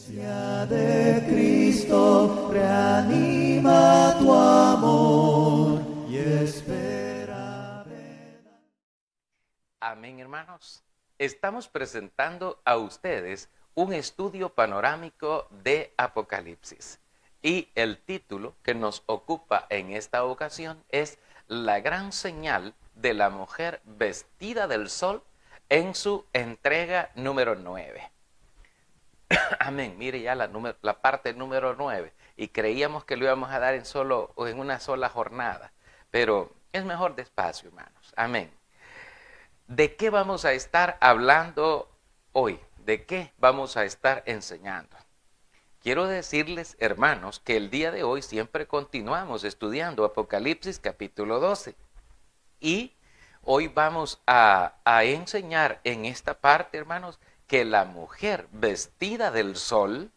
De Cristo reanima tu amor y espera. Amén, hermanos. Estamos presentando a ustedes un estudio panorámico de Apocalipsis. Y el título que nos ocupa en esta ocasión es La gran señal de la mujer vestida del sol en su entrega número 9. Amén. Mire ya la parte número 9. Y creíamos que lo íbamos a dar en una sola jornada. Pero es mejor despacio, hermanos. Amén. ¿De qué vamos a estar hablando hoy? ¿De qué vamos a estar enseñando? Quiero decirles, hermanos, que el día de hoy siempre continuamos estudiando Apocalipsis capítulo 12. Y hoy vamos a enseñar en esta parte, hermanos, que la mujer vestida del sol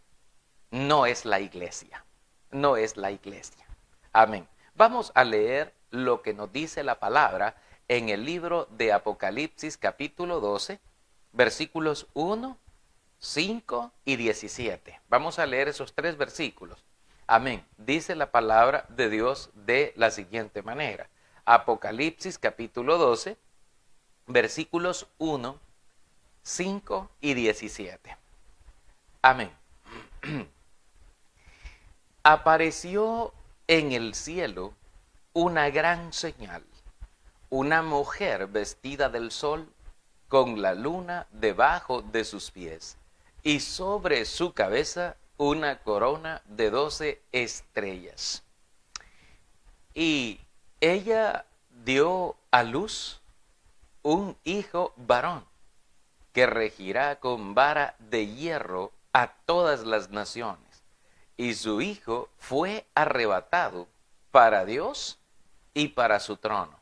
no es la iglesia. No es la iglesia. Amén. Vamos a leer lo que nos dice la palabra en el libro de Apocalipsis capítulo 12, versículos 1, 5 y 17. Vamos a leer esos 3 versículos. Amén. Dice la palabra de Dios de la siguiente manera. Apocalipsis capítulo 12, versículos 1, 5 y 17. Amén. Apareció en el cielo una gran señal, una mujer vestida del sol, con la luna debajo de sus pies, y sobre su cabeza una corona de 12 estrellas. Y ella dio a luz un hijo varón, que regirá con vara de hierro a todas las naciones. Y su hijo fue arrebatado para Dios y para su trono.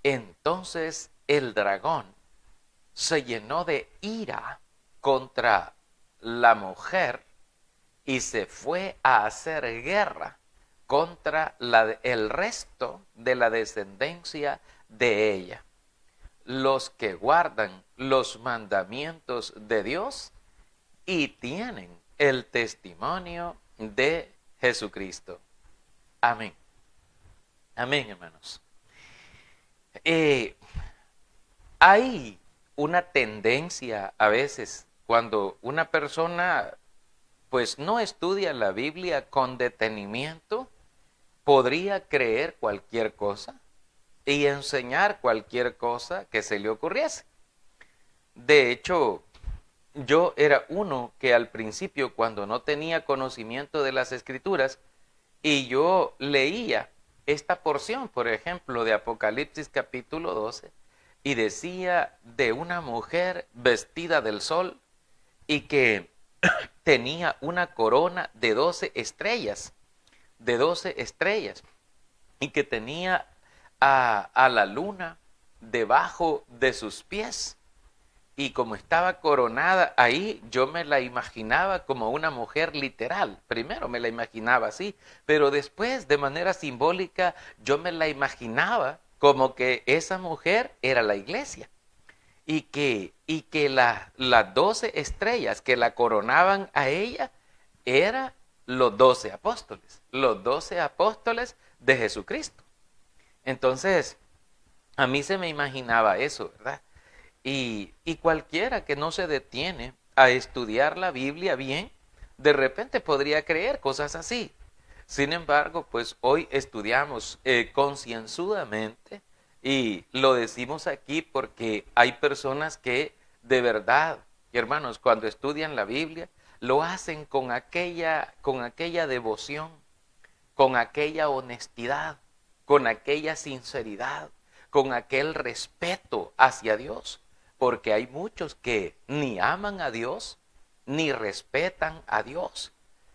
Entonces el dragón se llenó de ira contra la mujer y se fue a hacer guerra contra el resto de la descendencia de ella, los que guardan los mandamientos de Dios y tienen el testimonio de Jesucristo. Amén. Amén, hermanos. Hay una tendencia a veces cuando una persona pues no estudia la Biblia con detenimiento, podría creer cualquier cosa y enseñar cualquier cosa que se le ocurriese. De hecho, yo era uno que al principio, cuando no tenía conocimiento de las Escrituras, y yo leía esta porción, por ejemplo, de Apocalipsis capítulo 12, y decía de una mujer vestida del sol y que tenía una corona de 12 estrellas, y que tenía a la luna debajo de sus pies. Y como estaba coronada ahí, yo me la imaginaba como una mujer literal. Primero me la imaginaba así, pero después, de manera simbólica, yo me la imaginaba como que esa mujer era la iglesia. Y que las 12 estrellas que la coronaban a ella eran los 12 apóstoles de Jesucristo. Entonces, a mí se me imaginaba eso, ¿verdad? Y cualquiera que no se detiene a estudiar la Biblia bien, de repente podría creer cosas así. Sin embargo, pues hoy estudiamos concienzudamente y lo decimos aquí porque hay personas que de verdad, hermanos, cuando estudian la Biblia, lo hacen con aquella devoción, con aquella honestidad, con aquella sinceridad, con aquel respeto hacia Dios. Porque hay muchos que ni aman a Dios, ni respetan a Dios,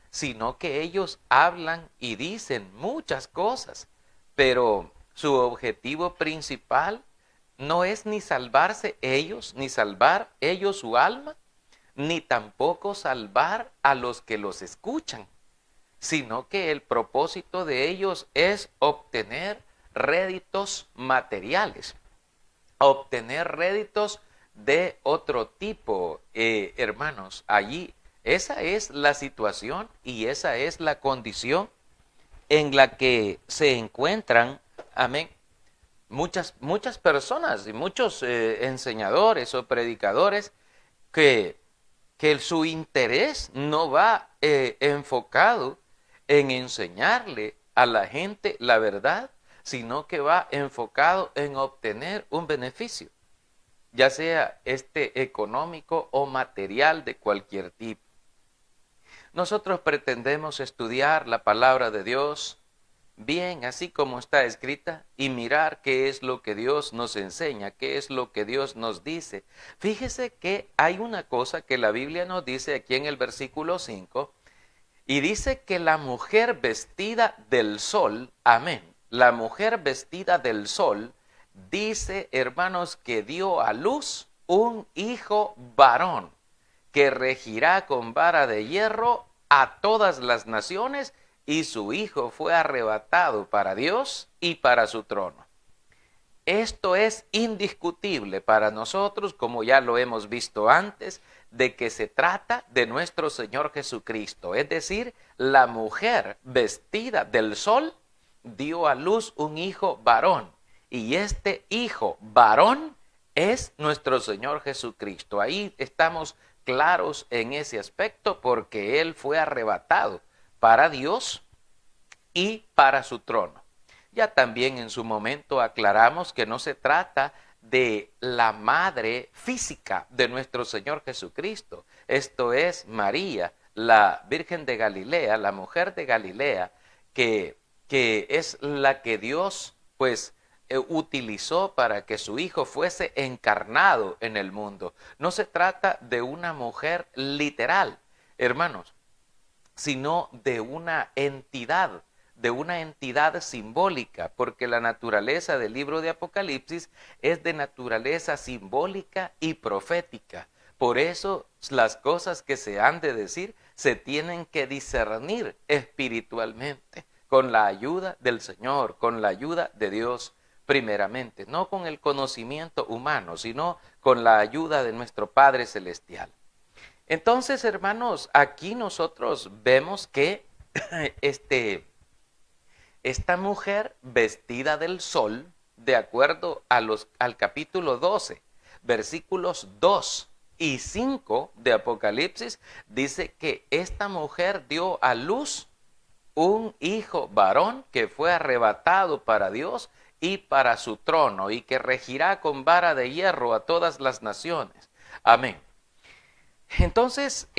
sino que ellos hablan y dicen muchas cosas, pero su objetivo principal no es ni salvarse ellos, ni salvar ellos su alma, ni tampoco salvar a los que los escuchan, sino que el propósito de ellos es obtener réditos materiales, obtener réditos de otro tipo. Hermanos, allí Esa es la situación y esa es la condición en la que se encuentran, amén, muchas personas y muchos enseñadores o predicadores que, que su interés no va enfocado en enseñarle a la gente la verdad, sino que va enfocado en obtener un beneficio, ya sea económico o material de cualquier tipo. Nosotros pretendemos estudiar la palabra de Dios bien, así como está escrita, y mirar qué es lo que Dios nos enseña, qué es lo que Dios nos dice. Fíjese que hay una cosa que la Biblia nos dice aquí en el versículo 5, y dice que la mujer vestida del sol, amén, la mujer vestida del sol, dice, hermanos, que dio a luz un hijo varón, que regirá con vara de hierro a todas las naciones, y su hijo fue arrebatado para Dios y para su trono. Esto es indiscutible para nosotros, como ya lo hemos visto antes, de que se trata de nuestro Señor Jesucristo. Es decir, la mujer vestida del sol dio a luz un hijo varón. Y este hijo varón es nuestro Señor Jesucristo. Ahí estamos claros en ese aspecto porque Él fue arrebatado para Dios y para su trono. Ya también en su momento aclaramos que no se trata de la madre física de nuestro Señor Jesucristo. Esto es María, la Virgen de Galilea, la mujer de Galilea, que es la que Dios pues utilizó para que su hijo fuese encarnado en el mundo. No se trata de una mujer literal, hermanos, sino de una entidad simbólica, porque la naturaleza del libro de Apocalipsis es de naturaleza simbólica y profética. Por eso las cosas que se han de decir se tienen que discernir espiritualmente, con la ayuda del Señor, con la ayuda de Dios primeramente, no con el conocimiento humano, sino con la ayuda de nuestro Padre Celestial. Entonces, hermanos, aquí nosotros vemos que esta mujer vestida del sol, de acuerdo al capítulo 12, versículos 2 y 5 de Apocalipsis, dice que esta mujer dio a luz un hijo varón que fue arrebatado para Dios y para su trono, y que regirá con vara de hierro a todas las naciones. Amén. Entonces,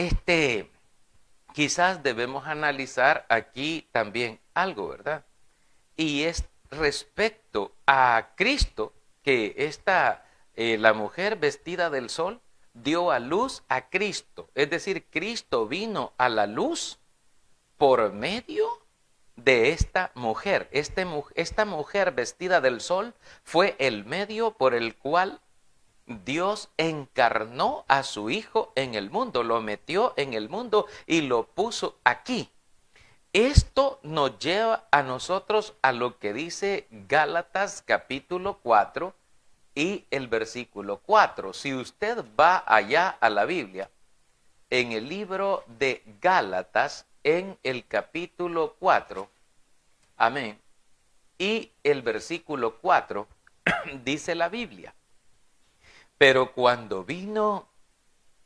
quizás debemos analizar aquí también algo, ¿verdad? Y es respecto a Cristo, que la mujer vestida del sol dio a luz a Cristo. Es decir, Cristo vino a la luz por medio de esta mujer. Esta mujer vestida del sol fue el medio por el cual Dios encarnó a su Hijo en el mundo, lo metió en el mundo y lo puso aquí. Esto nos lleva a nosotros a lo que dice Gálatas capítulo 4 y el versículo 4. Si usted va allá a la Biblia, en el libro de Gálatas, en el capítulo 4, amén, y el versículo 4, dice la Biblia: pero cuando vino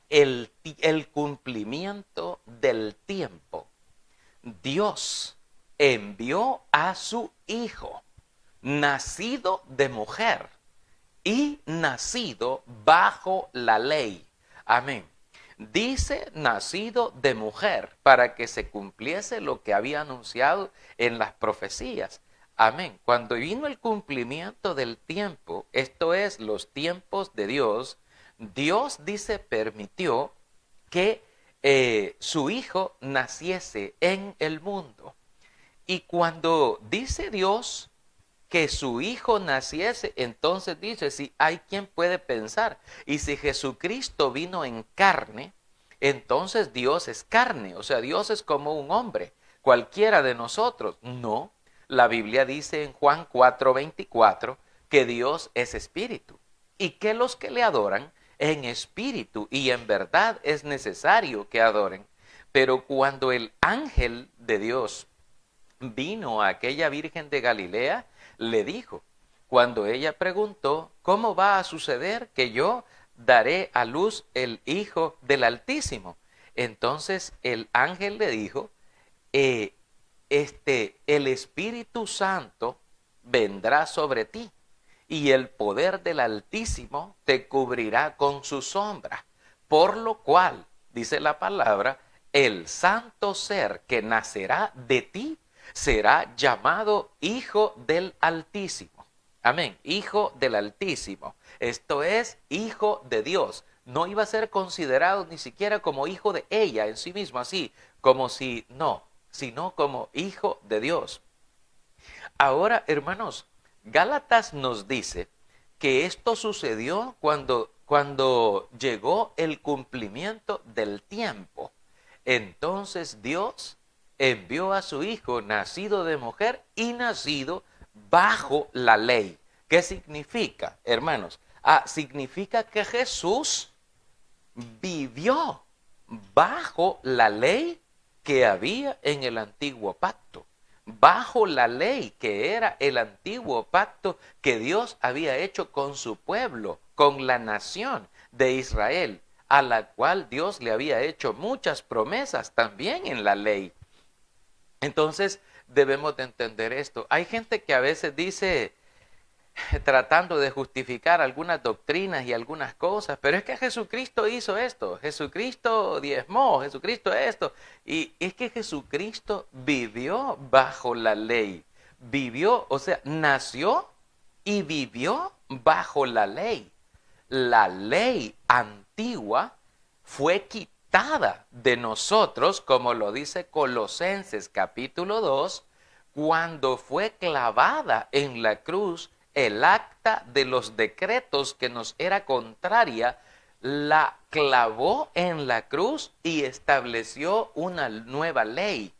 el cumplimiento del tiempo, Dios envió a su Hijo, nacido de mujer y nacido bajo la ley. Amén. Dice nacido de mujer para que se cumpliese lo que había anunciado en las profecías. Amén. Cuando vino el cumplimiento del tiempo, esto es, los tiempos de Dios, Dios dice, permitió que su Hijo naciese en el mundo. Y cuando dice Dios que su Hijo naciese, entonces dice, si hay quien puede pensar, y si Jesucristo vino en carne, entonces Dios es carne, o sea, Dios es como un hombre, cualquiera de nosotros. No, la Biblia dice en Juan 4:24 que Dios es espíritu y que los que le adoran en espíritu y en verdad es necesario que adoren. Pero cuando el ángel de Dios vino a aquella virgen de Galilea, le dijo, cuando ella preguntó, ¿cómo va a suceder que yo daré a luz el Hijo del Altísimo? Entonces el ángel le dijo, eh, el Espíritu Santo vendrá sobre ti y el poder del Altísimo te cubrirá con su sombra, por lo cual, dice la palabra, el santo ser que nacerá de ti será llamado Hijo del Altísimo. Amén, Hijo del Altísimo. Esto es, Hijo de Dios. No iba a ser considerado ni siquiera como hijo de ella en sí mismo, así, como si no, sino como Hijo de Dios. Ahora, hermanos, Gálatas nos dice que esto sucedió cuando llegó el cumplimiento del tiempo. Entonces Dios envió a su Hijo, nacido de mujer y nacido bajo la ley. ¿Qué significa, hermanos? Significa que Jesús vivió bajo la ley que había en el antiguo pacto, bajo la ley que era el antiguo pacto que Dios había hecho con su pueblo, con la nación de Israel, a la cual Dios le había hecho muchas promesas también en la ley. Entonces debemos de entender esto. Hay gente que a veces dice, tratando de justificar algunas doctrinas y algunas cosas, pero es que Jesucristo hizo esto, Jesucristo diezmó, Jesucristo esto, y es que Jesucristo vivió bajo la ley, vivió, o sea, nació y vivió bajo la ley. La ley antigua fue quitada de nosotros, como lo dice Colosenses capítulo 2, cuando fue clavada en la cruz el acta de los decretos que nos era contraria, la clavó en la cruz y estableció una nueva ley,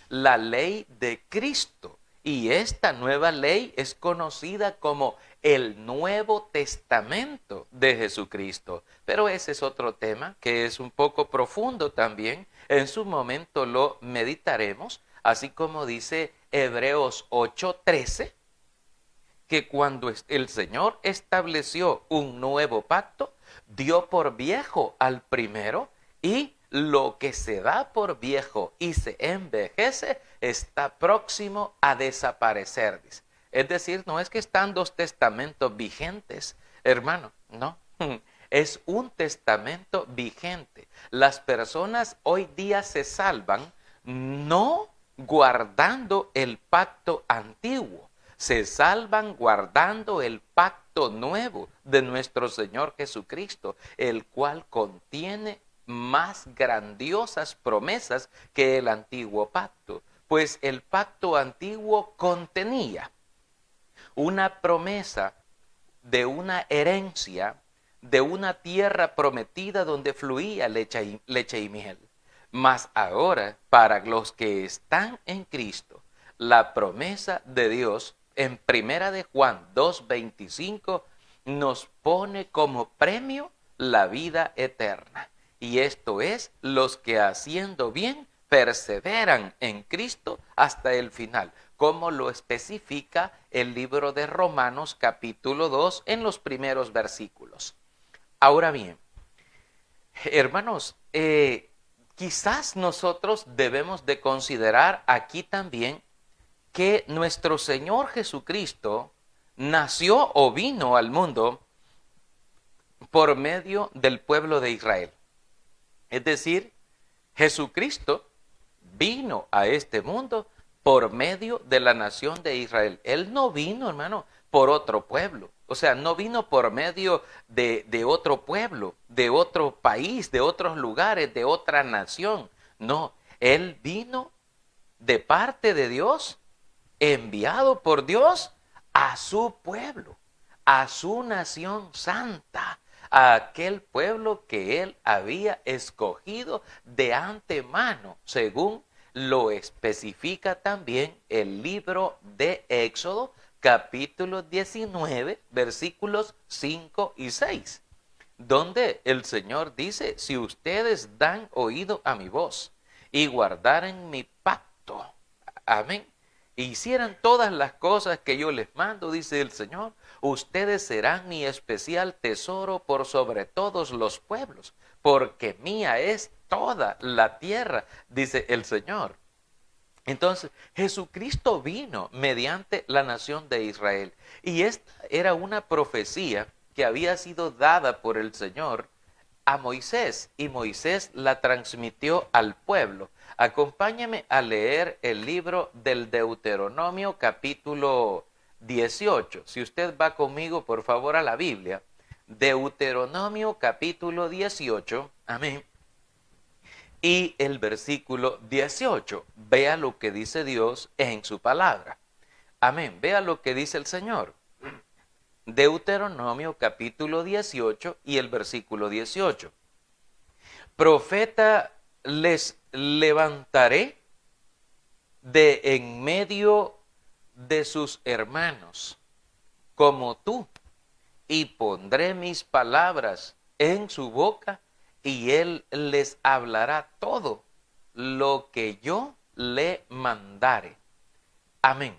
la ley de Cristo. Y esta nueva ley es conocida como el Nuevo Testamento de Jesucristo. Pero ese es otro tema que es un poco profundo también. En su momento lo meditaremos, así como dice Hebreos 8:13, que cuando el Señor estableció un nuevo pacto, dio por viejo al primero y lo que se da por viejo y se envejece está próximo a desaparecer. Dice. Es decir, no es que están dos testamentos vigentes, hermano, no. Es un testamento vigente. Las personas hoy día se salvan no guardando el pacto antiguo, se salvan guardando el pacto nuevo de nuestro Señor Jesucristo, el cual contiene más grandiosas promesas que el antiguo pacto. Pues el pacto antiguo contenía una promesa de una herencia, de una tierra prometida donde fluía leche y miel. Mas ahora, para los que están en Cristo, la promesa de Dios en Primera de Juan 2:25 nos pone como premio la vida eterna. Y esto es, los que haciendo bien perseveran en Cristo hasta el final, como lo especifica el libro de Romanos capítulo 2 en los primeros versículos. Ahora bien, hermanos, quizás nosotros debemos de considerar aquí también que nuestro Señor Jesucristo nació o vino al mundo por medio del pueblo de Israel. Es decir, Jesucristo vino a este mundo por medio de la nación de Israel. Él no vino, hermano, por otro pueblo. O sea, no vino por medio de otro pueblo, de otro país, de otros lugares, de otra nación. No, Él vino de parte de Dios, enviado por Dios a su pueblo, a su nación santa, a aquel pueblo que Él había escogido de antemano, según lo especifica también el libro de Éxodo, capítulo 19, versículos 5 y 6. donde el Señor dice, si ustedes dan oído a mi voz y guardaren mi pacto, amén, e hicieran todas las cosas que yo les mando, dice el Señor, ustedes serán mi especial tesoro por sobre todos los pueblos, porque mía es toda la tierra, dice el Señor. Entonces, Jesucristo vino mediante la nación de Israel. Y esta era una profecía que había sido dada por el Señor a Moisés, y Moisés la transmitió al pueblo. Acompáñame a leer el libro del Deuteronomio capítulo 18. Si usted va conmigo, por favor, a la Biblia. Deuteronomio capítulo 18. Amén. Y el versículo 18, vea lo que dice Dios en su palabra. Amén, vea lo que dice el Señor. Deuteronomio capítulo 18 y el versículo 18. Profeta les levantaré de en medio de sus hermanos, como tú, y pondré mis palabras en su boca, y él les hablará todo lo que yo le mandare. Amén.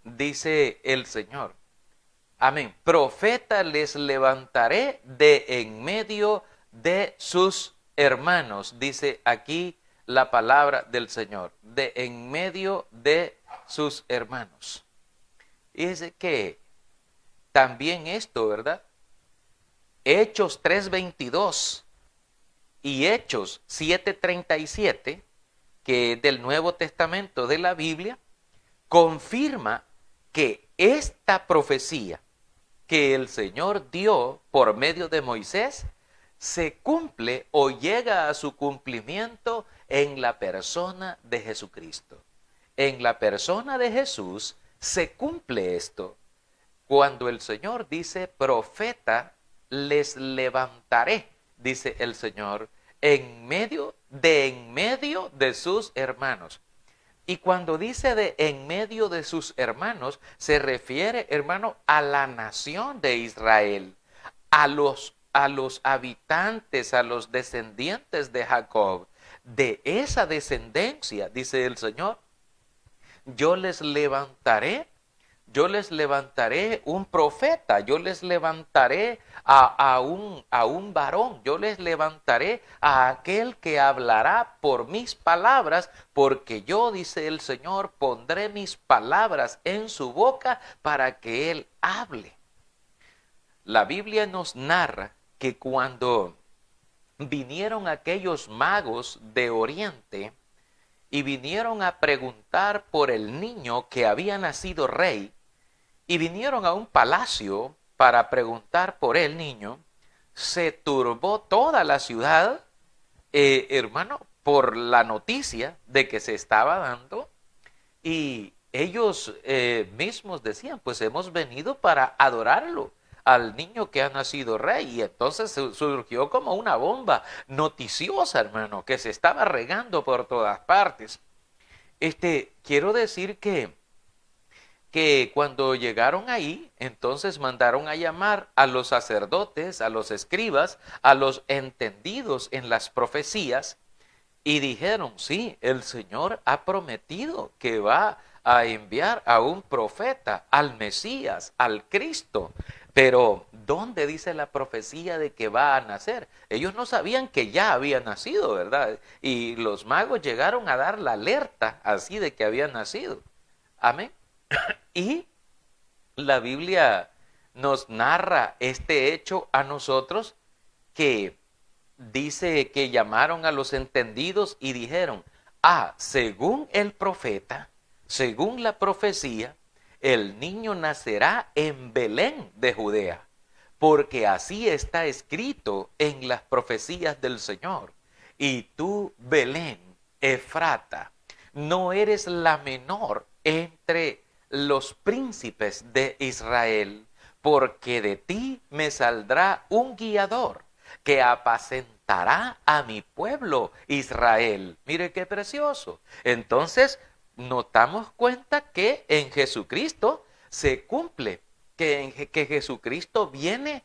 Dice el Señor. Amén. Profeta les levantaré de en medio de sus hermanos. Dice aquí la palabra del Señor. De en medio de sus hermanos. Y dice que también esto, ¿verdad? Hechos 3:22 y Hechos 7:37, que es del Nuevo Testamento de la Biblia, confirma que esta profecía que el Señor dio por medio de Moisés se cumple o llega a su cumplimiento en la persona de Jesucristo. En la persona de Jesús se cumple esto. Cuando el Señor dice, profeta les levantaré, dice el Señor, en medio de sus hermanos. Y cuando dice de en medio de sus hermanos, se refiere, hermano, a la nación de Israel, a los habitantes, a los descendientes de Jacob. De esa descendencia, dice el Señor, yo les levantaré un profeta, yo les levantaré a un varón, yo les levantaré a aquel que hablará por mis palabras, porque yo, dice el Señor, pondré mis palabras en su boca para que él hable. La Biblia nos narra que cuando vinieron aquellos magos de Oriente y vinieron a preguntar por el niño que había nacido rey, y vinieron a un palacio para preguntar por el niño, se turbó toda la ciudad, hermano, por la noticia de que se estaba dando, y ellos mismos decían, pues hemos venido para adorarlo al niño que ha nacido rey. Y entonces surgió como una bomba noticiosa, hermano, que se estaba regando por todas partes. Quiero decir que cuando llegaron ahí, entonces mandaron a llamar a los sacerdotes, a los escribas, a los entendidos en las profecías, y dijeron, sí, el Señor ha prometido que va a enviar a un profeta, al Mesías, al Cristo. Pero, ¿dónde dice la profecía de que va a nacer? Ellos no sabían que ya había nacido, ¿verdad? Y los magos llegaron a dar la alerta así de que había nacido. Amén. Y la Biblia nos narra este hecho a nosotros, que dice que llamaron a los entendidos y dijeron, según el profeta, según la profecía, el niño nacerá en Belén de Judea, porque así está escrito en las profecías del Señor. Y tú, Belén, Efrata, no eres la menor entre los príncipes de Israel, porque de ti me saldrá un guiador que apacentará a mi pueblo Israel. Mire qué precioso. Entonces, nos damos cuenta que en Jesucristo se cumple, que Jesucristo viene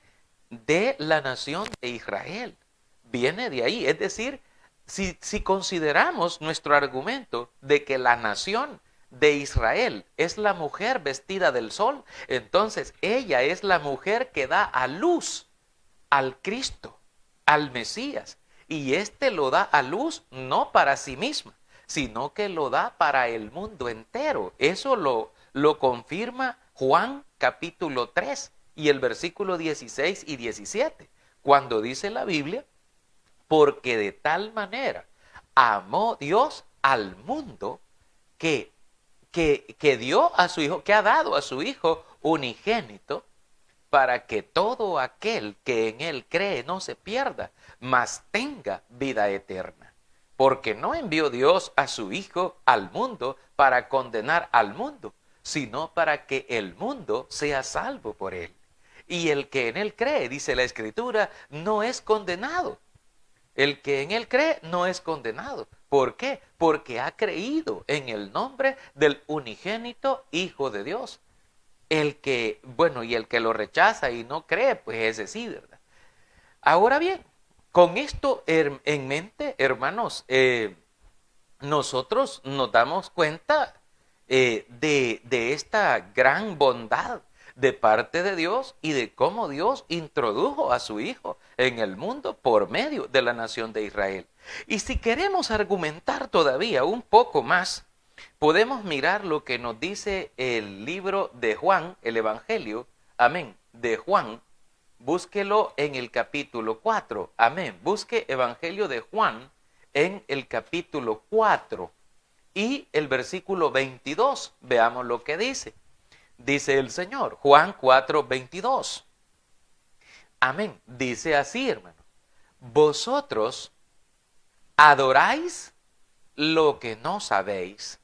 de la nación de Israel. Viene de ahí. Es decir, si consideramos nuestro argumento de que la nación de Israel es la mujer vestida del sol, entonces ella es la mujer que da a luz al Cristo, al Mesías. Y éste lo da a luz no para sí misma, sino que lo da para el mundo entero. Eso lo confirma Juan capítulo 3 y el versículo 16 y 17, cuando dice la Biblia, porque de tal manera amó Dios al mundo que dio a su Hijo, que ha dado a su Hijo unigénito, para que todo aquel que en él cree no se pierda, mas tenga vida eterna. Porque no envió Dios a su Hijo al mundo para condenar al mundo, sino para que el mundo sea salvo por él. Y el que en él cree, dice la Escritura, no es condenado. El que en él cree no es condenado. ¿Por qué? Porque ha creído en el nombre del unigénito Hijo de Dios. El que, bueno, y el que lo rechaza y no cree, pues ese sí, ¿verdad? Ahora bien, con esto en mente, hermanos, nosotros nos damos cuenta de esta gran bondad de parte de Dios y de cómo Dios introdujo a su Hijo en el mundo por medio de la nación de Israel. Y si queremos argumentar todavía un poco más, podemos mirar lo que nos dice el libro de Juan, el Evangelio, amén, de Juan. Búsquelo en el capítulo 4, amén. Busque Evangelio de Juan en el capítulo 4 y el versículo 22. Veamos lo que dice. Dice el Señor, Juan 4, 22. Amén. Dice así, hermano. Vosotros adoráis lo que no sabéis.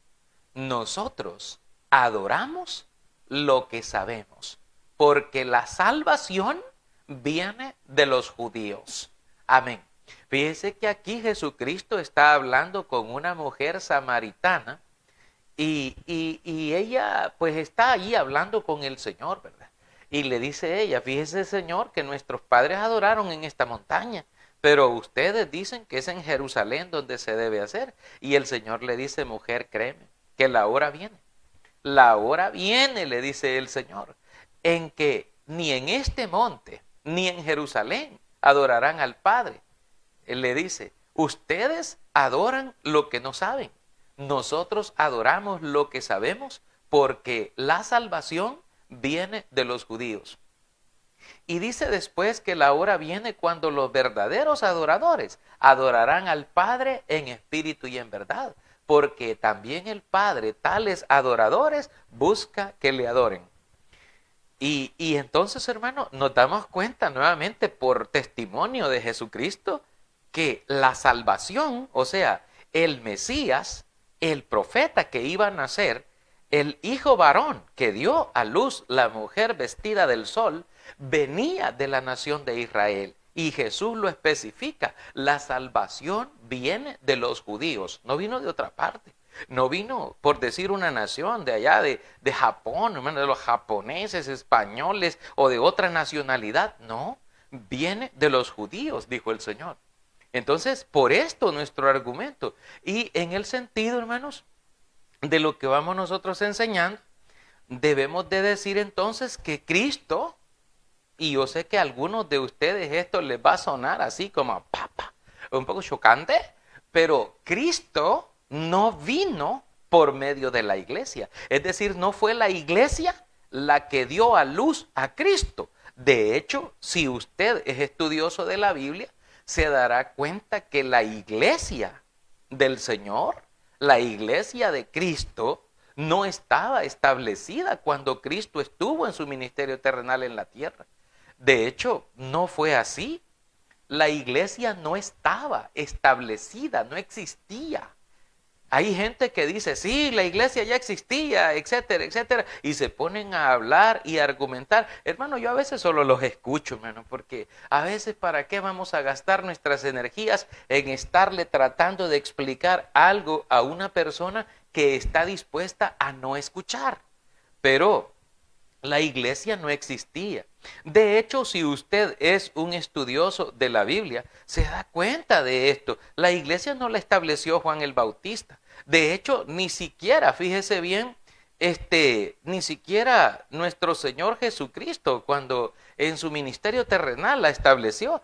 Nosotros adoramos lo que sabemos, porque la salvación viene de los judíos. Amén. Fíjese que aquí Jesucristo está hablando con una mujer samaritana y ella pues está ahí hablando con el Señor, ¿verdad? Y le dice ella, fíjese Señor que nuestros padres adoraron en esta montaña, pero ustedes dicen que es en Jerusalén donde se debe hacer. Y el Señor le dice, mujer, créeme, que la hora viene. La hora viene, le dice el Señor, en que ni en este monte, ni en Jerusalén adorarán al Padre. Él le dice, ustedes adoran lo que no saben. Nosotros adoramos lo que sabemos porque la salvación viene de los judíos. Y dice después que la hora viene cuando los verdaderos adoradores adorarán al Padre en espíritu y en verdad, porque también el Padre, tales adoradores, busca que le adoren. Y entonces, hermano, nos damos cuenta nuevamente por testimonio de Jesucristo que la salvación, o sea, el Mesías, el profeta que iba a nacer, el hijo varón que dio a luz la mujer vestida del sol, venía de la nación de Israel. Y Jesús lo especifica, la salvación viene de los judíos, no vino de otra parte. No vino, por decir una nación de allá, de Japón, hermano, de los japoneses, españoles o de otra nacionalidad. No, viene de los judíos, dijo el Señor. Entonces, por esto nuestro argumento. Y en el sentido, hermanos, de lo que vamos nosotros enseñando, debemos de decir entonces que Cristo, y yo sé que a algunos de ustedes esto les va a sonar así como a papa, un poco chocante, pero Cristo no vino por medio de la iglesia. Es decir, no fue la iglesia la que dio a luz a Cristo. De hecho, si usted es estudioso de la Biblia, se dará cuenta que la iglesia del Señor, la iglesia de Cristo, no estaba establecida cuando Cristo estuvo en su ministerio terrenal en la tierra. De hecho, no fue así. La iglesia no estaba establecida, no existía. Hay gente que dice, sí, la iglesia ya existía, etcétera, etcétera, y se ponen a hablar y a argumentar. Hermano, yo a veces solo los escucho, hermano, porque a veces ¿para qué vamos a gastar nuestras energías en estarle tratando de explicar algo a una persona que está dispuesta a no escuchar? Pero La iglesia no existía. De hecho, si usted es un estudioso de la Biblia, se da cuenta de esto. La iglesia no la estableció Juan el Bautista. De hecho, ni siquiera, fíjese bien, ni siquiera nuestro Señor Jesucristo, cuando en su ministerio terrenal la estableció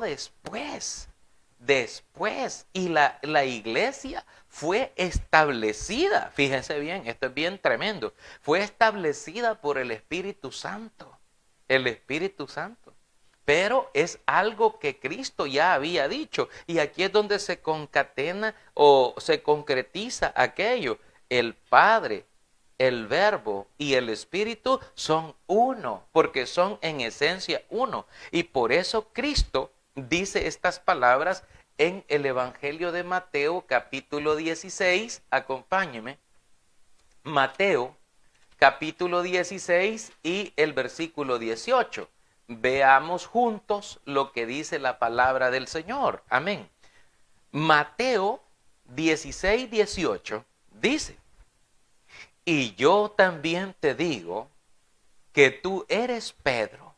después. Después, y la iglesia fue establecida, fíjense bien, esto es bien tremendo, fue establecida por el Espíritu Santo, el Espíritu Santo. Pero es algo que Cristo ya había dicho, y aquí es donde se concatena o se concretiza aquello. El Padre, el Verbo y el Espíritu son uno, porque son en esencia uno. Y por eso Cristo dice estas palabras en el Evangelio de Mateo, capítulo 16. Acompáñeme. Mateo, capítulo 16 y el versículo 18. Veamos juntos lo que dice la palabra del Señor. Amén. Mateo 16, 18 dice: y yo también te digo que tú eres Pedro,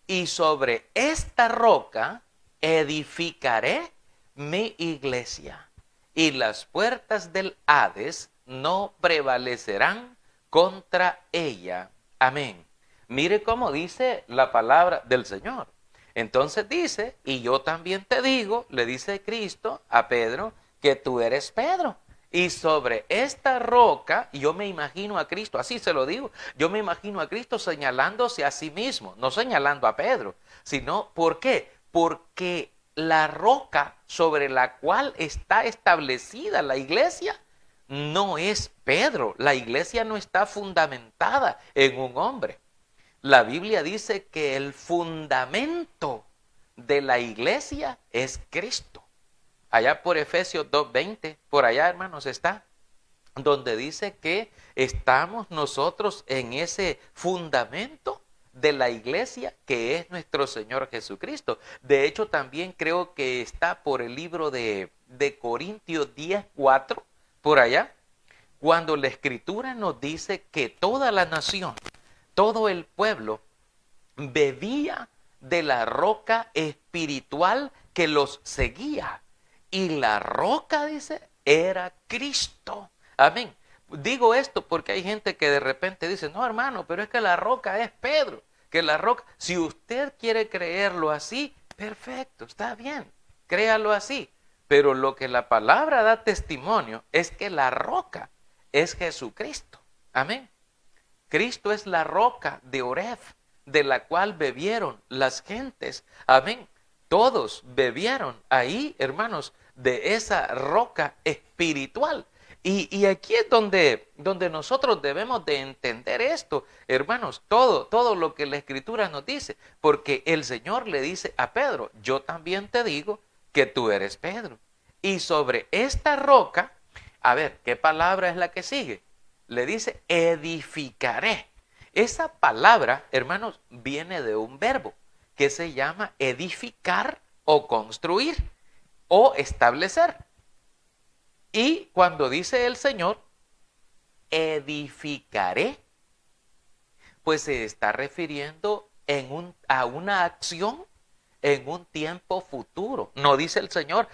y sobre esta roca edificaré mi iglesia, y las puertas del Hades no prevalecerán contra ella. Amén. Mire cómo dice la palabra del Señor. Entonces dice, y yo también te digo, le dice Cristo a Pedro, que tú eres Pedro. Y sobre esta roca, yo me imagino a Cristo, así se lo digo, yo me imagino a Cristo señalándose a sí mismo, no señalando a Pedro, sino, ¿por qué? Porque la roca sobre la cual está establecida la iglesia no es Pedro. La iglesia no está fundamentada en un hombre. La Biblia dice que el fundamento de la iglesia es Cristo. Allá por Efesios 2:20, por allá, hermanos, está, donde dice que estamos nosotros en ese fundamento de la iglesia que es nuestro Señor Jesucristo. De hecho, también creo que está por el libro de Corintios 10:4, por allá, cuando la Escritura nos dice que toda la nación, todo el pueblo, bebía de la roca espiritual que los seguía. Y la roca, dice, era Cristo. Amén. Digo esto porque hay gente que de repente dice, no, hermano, pero es que la roca es Pedro. Que la roca, si usted quiere creerlo así, perfecto, está bien, créalo así. Pero lo que la palabra da testimonio es que la roca es Jesucristo. Amén. Cristo es la roca de Oreb, de la cual bebieron las gentes. Amén. Todos bebieron ahí, hermanos, de esa roca espiritual. Y aquí es donde nosotros debemos de entender esto, hermanos, todo lo que la Escritura nos dice. Porque el Señor le dice a Pedro, yo también te digo que tú eres Pedro. Y sobre esta roca, a ver, ¿qué palabra es la que sigue? Le dice, edificaré. Esa palabra, hermanos, viene de un verbo que se llama edificar o construir o establecer. Y cuando dice el Señor, edificaré, pues se está refiriendo a una acción en un tiempo futuro. No dice el Señor,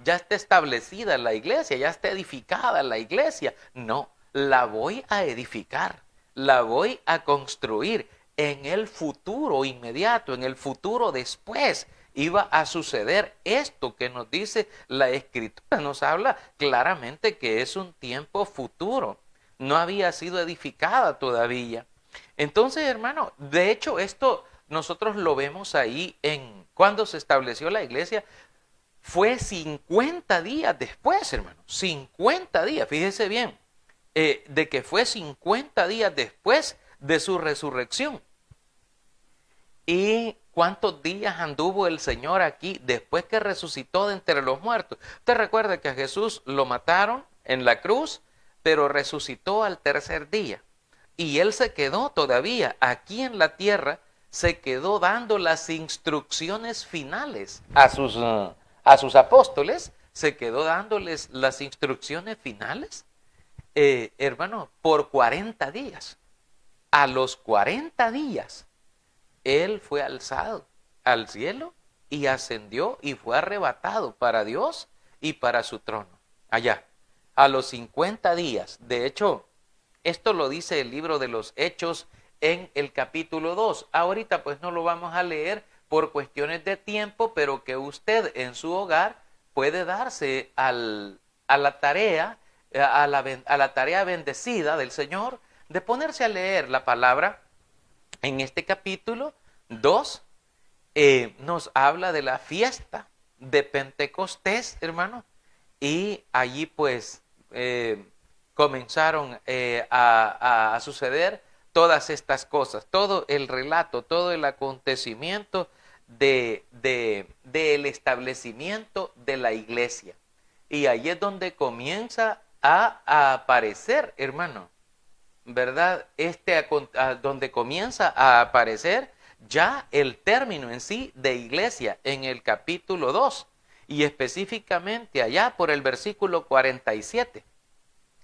ya está establecida la iglesia, ya está edificada la iglesia. No, la voy a edificar, la voy a construir en el futuro inmediato, en el futuro después. Iba a suceder esto que nos dice la Escritura. Nos habla claramente que es un tiempo futuro. No había sido edificada todavía. Entonces, hermano, de hecho esto nosotros lo vemos ahí cuando se estableció la iglesia. Fue 50 días después, hermano. 50 días, fíjese bien, de que fue 50 días después de su resurrección. ¿Y cuántos días anduvo el Señor aquí después que resucitó de entre los muertos? Usted recuerda que a Jesús lo mataron en la cruz, pero resucitó al tercer día. Y Él se quedó todavía aquí en la tierra, se quedó dando las instrucciones finales a sus apóstoles, se quedó dándoles las instrucciones finales, hermano, por 40 días. a los 40 días, Él fue alzado al cielo y ascendió y fue arrebatado para Dios y para su trono. Allá, a los 50 días. De hecho, esto lo dice el libro de los Hechos en el capítulo 2. Ahorita pues no lo vamos a leer por cuestiones de tiempo, pero que usted en su hogar puede darse a la tarea, a la tarea bendecida del Señor, de ponerse a leer la palabra. En este capítulo 2 nos habla de la fiesta de Pentecostés, hermano, y allí pues comenzaron a suceder todas estas cosas, todo el relato, todo el acontecimiento del establecimiento de la iglesia. Y ahí es donde comienza a aparecer, hermano, ¿verdad? Donde comienza a aparecer ya el término en sí de iglesia en el capítulo 2 y específicamente allá por el versículo 47,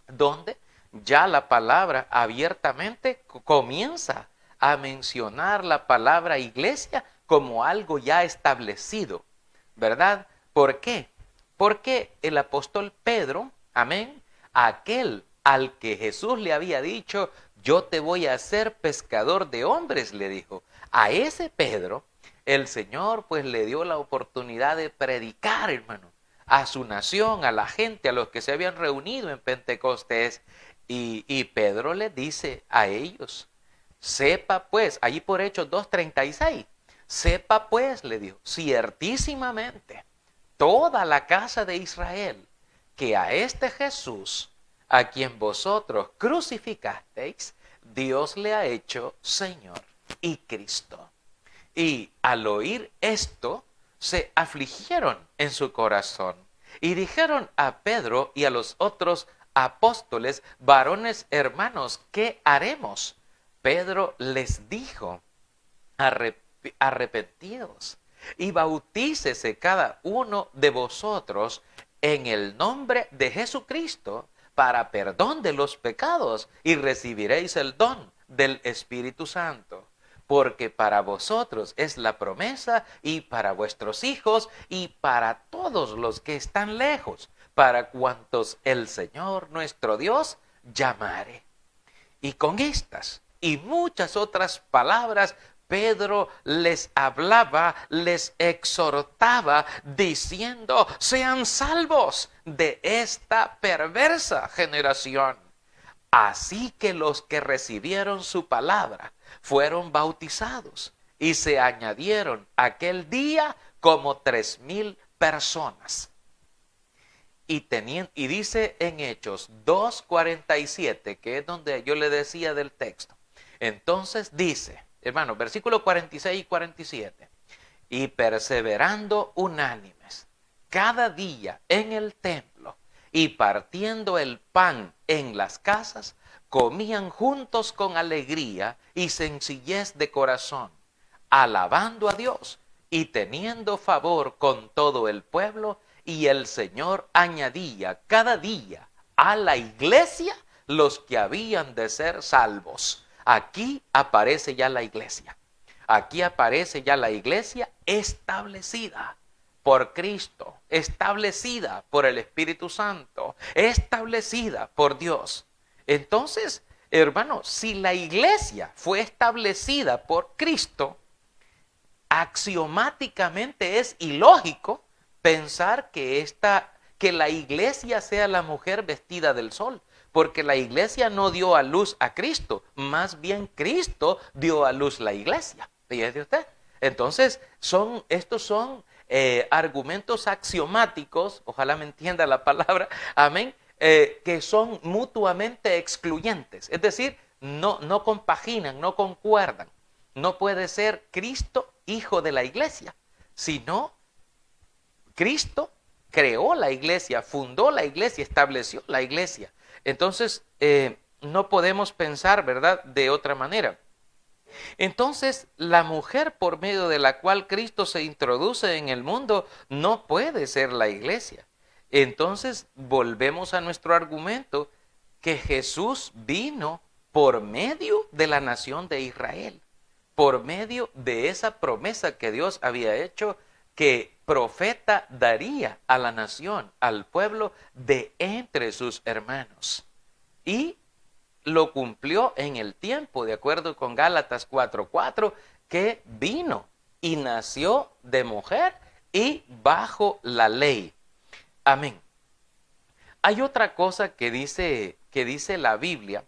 donde ya la palabra abiertamente comienza a mencionar la palabra iglesia como algo ya establecido, ¿verdad? ¿Por qué? Porque el apóstol Pedro, amén, aquel al que Jesús le había dicho, yo te voy a hacer pescador de hombres, le dijo. A ese Pedro, el Señor pues le dio la oportunidad de predicar, hermano, a su nación, a la gente, a los que se habían reunido en Pentecostés. Y Pedro le dice a ellos, sepa pues, allí por Hechos 2:36, sepa pues, le dijo, ciertísimamente, toda la casa de Israel, que a este Jesús, a quien vosotros crucificasteis, Dios le ha hecho Señor y Cristo. Y al oír esto, se afligieron en su corazón y dijeron a Pedro y a los otros apóstoles, varones hermanos, ¿qué haremos? Pedro les dijo, arrepentidos y bautícese cada uno de vosotros en el nombre de Jesucristo para perdón de los pecados y recibiréis el don del Espíritu Santo. Porque para vosotros es la promesa y para vuestros hijos y para todos los que están lejos, para cuantos el Señor nuestro Dios llamare. Y con estas y muchas otras palabras, Pedro les hablaba, les exhortaba, diciendo, sean salvos de esta perversa generación. Así que los que recibieron su palabra fueron bautizados y se añadieron aquel día como 3,000 personas. Y dice en Hechos 2:47, que es donde yo le decía del texto. Entonces dice, hermano, versículo 46 y 47, y perseverando unánimes cada día en el templo y partiendo el pan en las casas, comían juntos con alegría y sencillez de corazón, alabando a Dios y teniendo favor con todo el pueblo, y el Señor añadía cada día a la iglesia los que habían de ser salvos. Aquí aparece ya la iglesia. Aquí aparece ya la iglesia establecida por Cristo, establecida por el Espíritu Santo, establecida por Dios. Entonces, hermanos, si la iglesia fue establecida por Cristo, axiomáticamente es ilógico pensar que la iglesia sea la mujer vestida del sol, porque la iglesia no dio a luz a Cristo, más bien Cristo dio a luz la iglesia. Fíjese usted. Entonces, estos son argumentos axiomáticos, ojalá me entienda la palabra, amén, que son mutuamente excluyentes, es decir, no compaginan, no concuerdan. No puede ser Cristo hijo de la iglesia, sino Cristo creó la iglesia, fundó la iglesia, estableció la iglesia. Entonces, no podemos pensar, ¿verdad?, de otra manera. Entonces, la mujer por medio de la cual Cristo se introduce en el mundo no puede ser la iglesia. Entonces, volvemos a nuestro argumento que Jesús vino por medio de la nación de Israel, por medio de esa promesa que Dios había hecho, que profeta daría a la nación, al pueblo de entre sus hermanos. Y lo cumplió en el tiempo, de acuerdo con Gálatas 4:4, que vino y nació de mujer y bajo la ley. Amén. Hay otra cosa que dice la Biblia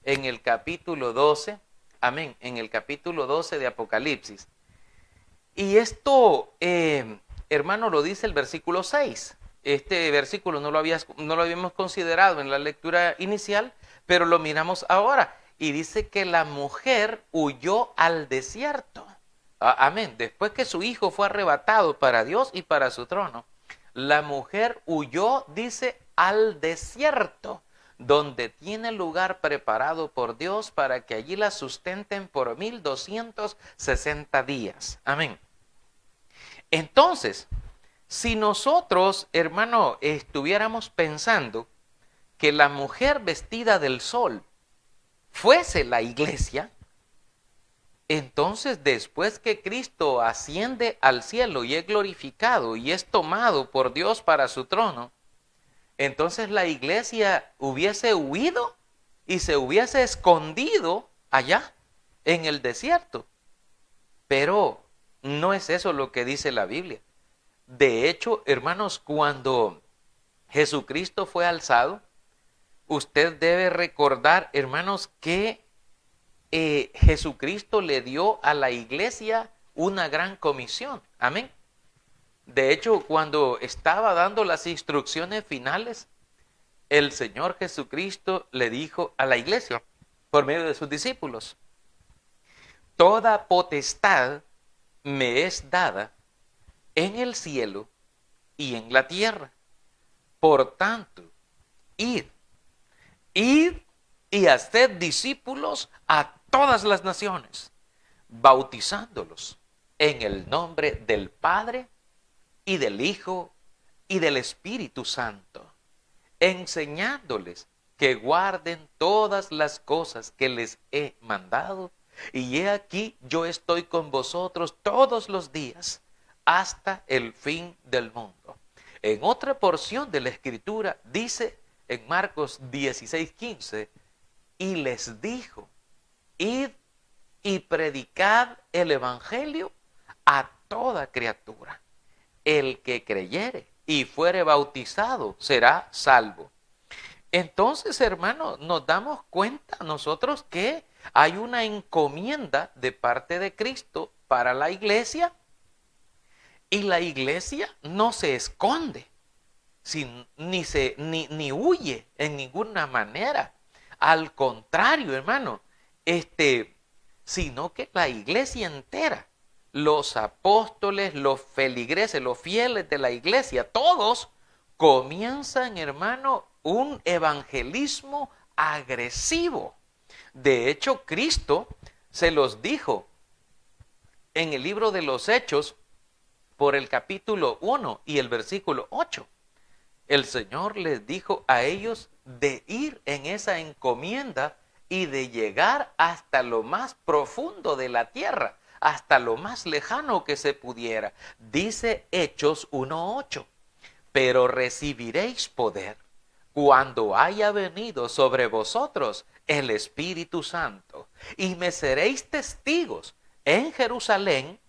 en el capítulo 12, amén, en el capítulo 12 de Apocalipsis. Y esto, hermano, lo dice el versículo 6. Este versículo no lo habíamos considerado en la lectura inicial, pero lo miramos ahora. Y dice que la mujer huyó al desierto. Amén. Después que su hijo fue arrebatado para Dios y para su trono, la mujer huyó, dice, al desierto, donde tiene lugar preparado por Dios para que allí la sustenten por 1260 días. Amén. Entonces, si nosotros, hermano, estuviéramos pensando que la mujer vestida del sol fuese la iglesia, entonces después que Cristo asciende al cielo y es glorificado y es tomado por Dios para su trono, entonces la iglesia hubiese huido y se hubiese escondido allá en el desierto. Pero no es eso lo que dice la Biblia. De hecho, hermanos, cuando Jesucristo fue alzado, usted debe recordar, hermanos, que Jesucristo le dio a la iglesia una gran comisión. Amén. De hecho, cuando estaba dando las instrucciones finales, el Señor Jesucristo le dijo a la iglesia, por medio de sus discípulos: toda potestad me es dada en el cielo y en la tierra. Por tanto, id y haced discípulos a todas las naciones, bautizándolos en el nombre del Padre y del Hijo y del Espíritu Santo, enseñándoles que guarden todas las cosas que les he mandado. Y he aquí, yo estoy con vosotros todos los días hasta el fin del mundo. En otra porción de la Escritura dice en Marcos 16:15, y les dijo: id y predicad el evangelio a toda criatura. El que creyere y fuere bautizado será salvo. Entonces, hermanos, nos damos cuenta nosotros que hay una encomienda de parte de Cristo para la iglesia, y la iglesia no se esconde, ni huye en ninguna manera. Al contrario, hermano, sino que la iglesia entera, los apóstoles, los feligreses, los fieles de la iglesia, todos comienzan, hermano, un evangelismo agresivo. De hecho, Cristo se los dijo en el libro de los Hechos, por el capítulo 1 y el versículo 8. El Señor les dijo a ellos de ir en esa encomienda y de llegar hasta lo más profundo de la tierra, hasta lo más lejano que se pudiera. Dice Hechos 1:8, pero recibiréis poder cuando haya venido sobre vosotros el Espíritu Santo, y me seréis testigos en Jerusalén,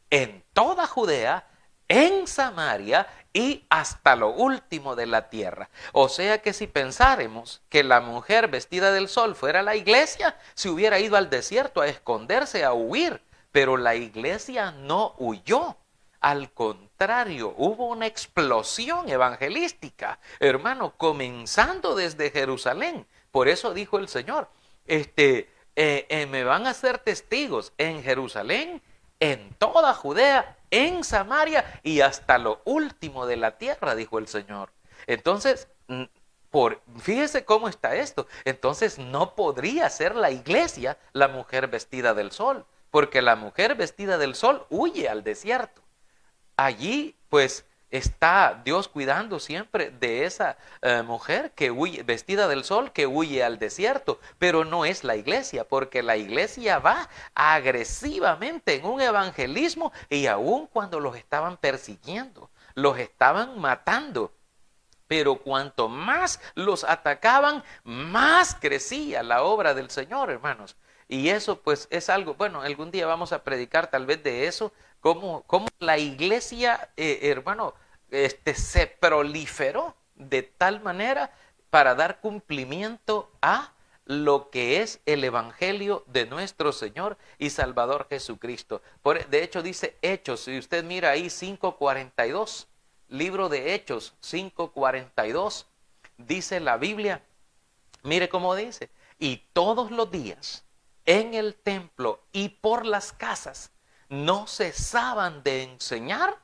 en toda Judea, en Samaria y hasta lo último de la tierra. O sea que si pensáramos que la mujer vestida del sol fuera la iglesia, se hubiera ido al desierto a esconderse, a huir. Pero la iglesia no huyó. Al contrario, hubo una explosión evangelística, hermano, comenzando desde Jerusalén. Por eso dijo el Señor, me van a ser testigos en Jerusalén, en toda Judea, en Samaria y hasta lo último de la tierra, dijo el Señor. Entonces, fíjese cómo está esto. Entonces no podría ser la iglesia la mujer vestida del sol, porque la mujer vestida del sol huye al desierto. Allí, pues, está Dios cuidando siempre de esa mujer que huye, vestida del sol, que huye al desierto, pero no es la iglesia, porque la iglesia va agresivamente en un evangelismo y aun cuando los estaban persiguiendo, los estaban matando. Pero cuanto más los atacaban, más crecía la obra del Señor, hermanos. Y eso pues es algo, bueno, algún día vamos a predicar tal vez de eso, cómo la iglesia, hermano, se proliferó de tal manera para dar cumplimiento a lo que es el evangelio de nuestro Señor y Salvador Jesucristo. De hecho dice Hechos, si usted mira ahí 5:42, libro de Hechos 5:42, dice la Biblia, mire cómo dice, y todos los días en el templo y por las casas no cesaban de enseñar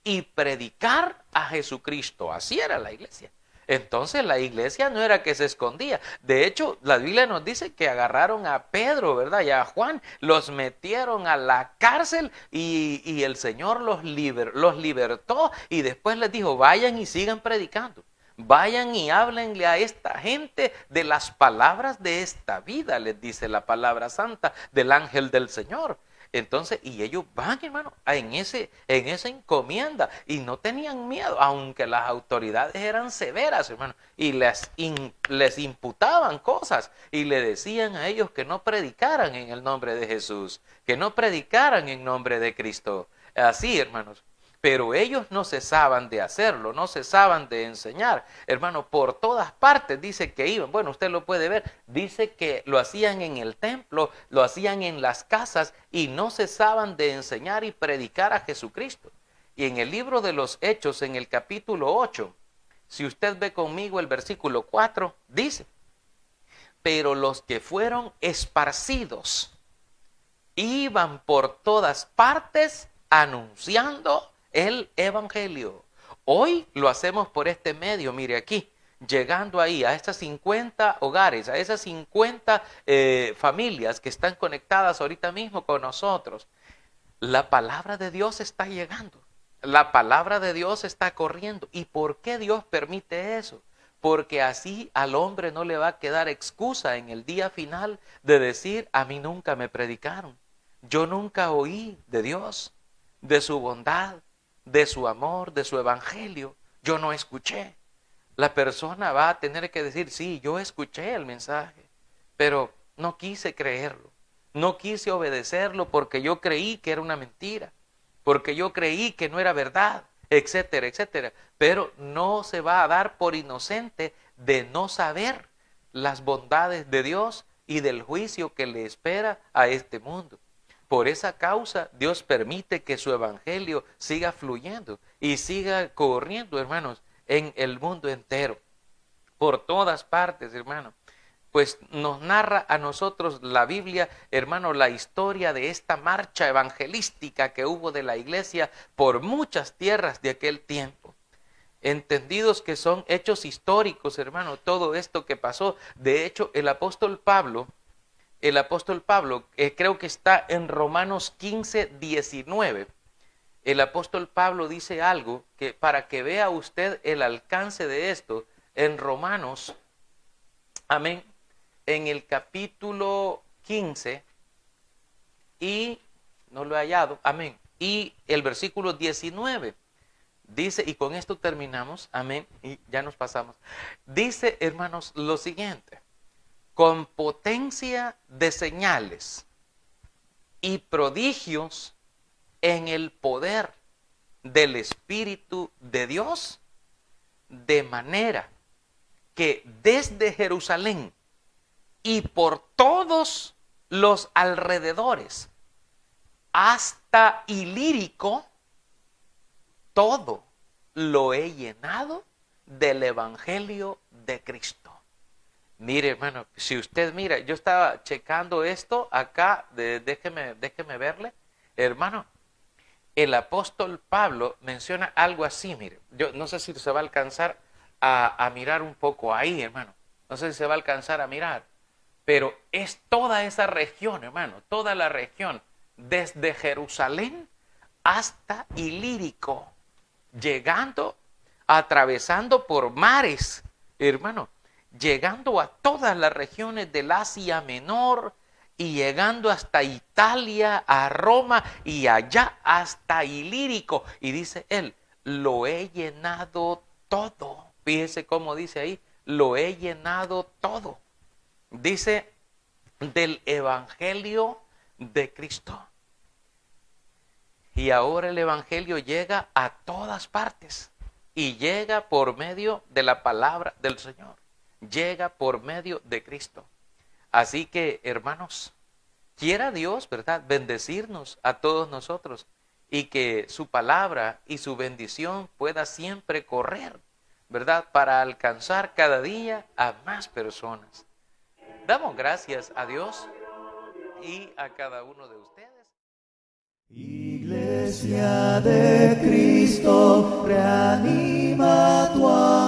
y predicar a Jesucristo. Así era la iglesia. Entonces la iglesia no era que se escondía. De hecho, la Biblia nos dice que agarraron a Pedro, ¿verdad? Y a Juan, los metieron a la cárcel y el Señor los libertó y después les dijo, vayan y sigan predicando. Vayan y háblenle a esta gente de las palabras de esta vida, les dice la palabra santa del ángel del Señor. Entonces, y ellos van, hermano, en esa encomienda y no tenían miedo, aunque las autoridades eran severas, hermano, y les imputaban cosas y le decían a ellos que no predicaran en el nombre de Jesús, que no predicaran en nombre de Cristo. Así, hermanos. Pero ellos no cesaban de hacerlo, no cesaban de enseñar. Hermano, por todas partes dice que iban. Bueno, usted lo puede ver. Dice que lo hacían en el templo, lo hacían en las casas y no cesaban de enseñar y predicar a Jesucristo. Y en el libro de los Hechos, en el capítulo 8, si usted ve conmigo el versículo 4, dice, pero los que fueron esparcidos iban por todas partes anunciando el evangelio. Hoy lo hacemos por este medio, mire aquí, llegando ahí a estas 50 hogares, a esas 50 familias que están conectadas ahorita mismo con nosotros. La palabra de Dios está llegando, la palabra de Dios está corriendo. ¿Y por qué Dios permite eso? Porque así al hombre no le va a quedar excusa en el día final de decir, a mí nunca me predicaron, yo nunca oí de Dios, de su bondad, de su amor, de su evangelio, yo no escuché. La persona va a tener que decir, sí, yo escuché el mensaje, pero no quise creerlo, no quise obedecerlo porque yo creí que era una mentira, porque yo creí que no era verdad, etcétera, etcétera. Pero no se va a dar por inocente de no saber las bondades de Dios y del juicio que le espera a este mundo. Por esa causa, Dios permite que su evangelio siga fluyendo y siga corriendo, hermanos, en el mundo entero, por todas partes, hermano. Pues nos narra a nosotros la Biblia, hermano, la historia de esta marcha evangelística que hubo de la iglesia por muchas tierras de aquel tiempo. Entendidos que son hechos históricos, hermano, todo esto que pasó. De hecho, el apóstol Pablo, creo que está en Romanos 15:19. El apóstol Pablo dice algo que para que vea usted el alcance de esto, en Romanos, amén, en el capítulo 15, y no lo he hallado, amén, y el versículo 19, dice, y con esto terminamos, amén, y ya nos pasamos, dice, hermanos, lo siguiente, con potencia de señales y prodigios en el poder del Espíritu de Dios, de manera que desde Jerusalén y por todos los alrededores hasta Ilírico, todo lo he llenado del Evangelio de Cristo. Mire, hermano, si usted mira, yo estaba checando esto acá, déjeme verle, hermano, el apóstol Pablo menciona algo así, mire, yo no sé si se va a alcanzar a mirar un poco ahí, hermano, no sé si se va a alcanzar a mirar, pero es toda esa región, hermano, toda la región, desde Jerusalén hasta Ilírico, llegando, atravesando por mares, hermano, llegando a todas las regiones del Asia Menor y llegando hasta Italia, a Roma y allá hasta Ilírico. Y dice él, lo he llenado todo. Fíjese cómo dice ahí, lo he llenado todo. Dice del Evangelio de Cristo. Y ahora el Evangelio llega a todas partes y llega por medio de la palabra del Señor. Llega por medio de Cristo. Así que, hermanos, quiera Dios, ¿verdad?, bendecirnos a todos nosotros y que su palabra y su bendición pueda siempre correr, ¿verdad?, para alcanzar cada día a más personas. Damos gracias a Dios y a cada uno de ustedes. Iglesia de Cristo, reanima tu alma.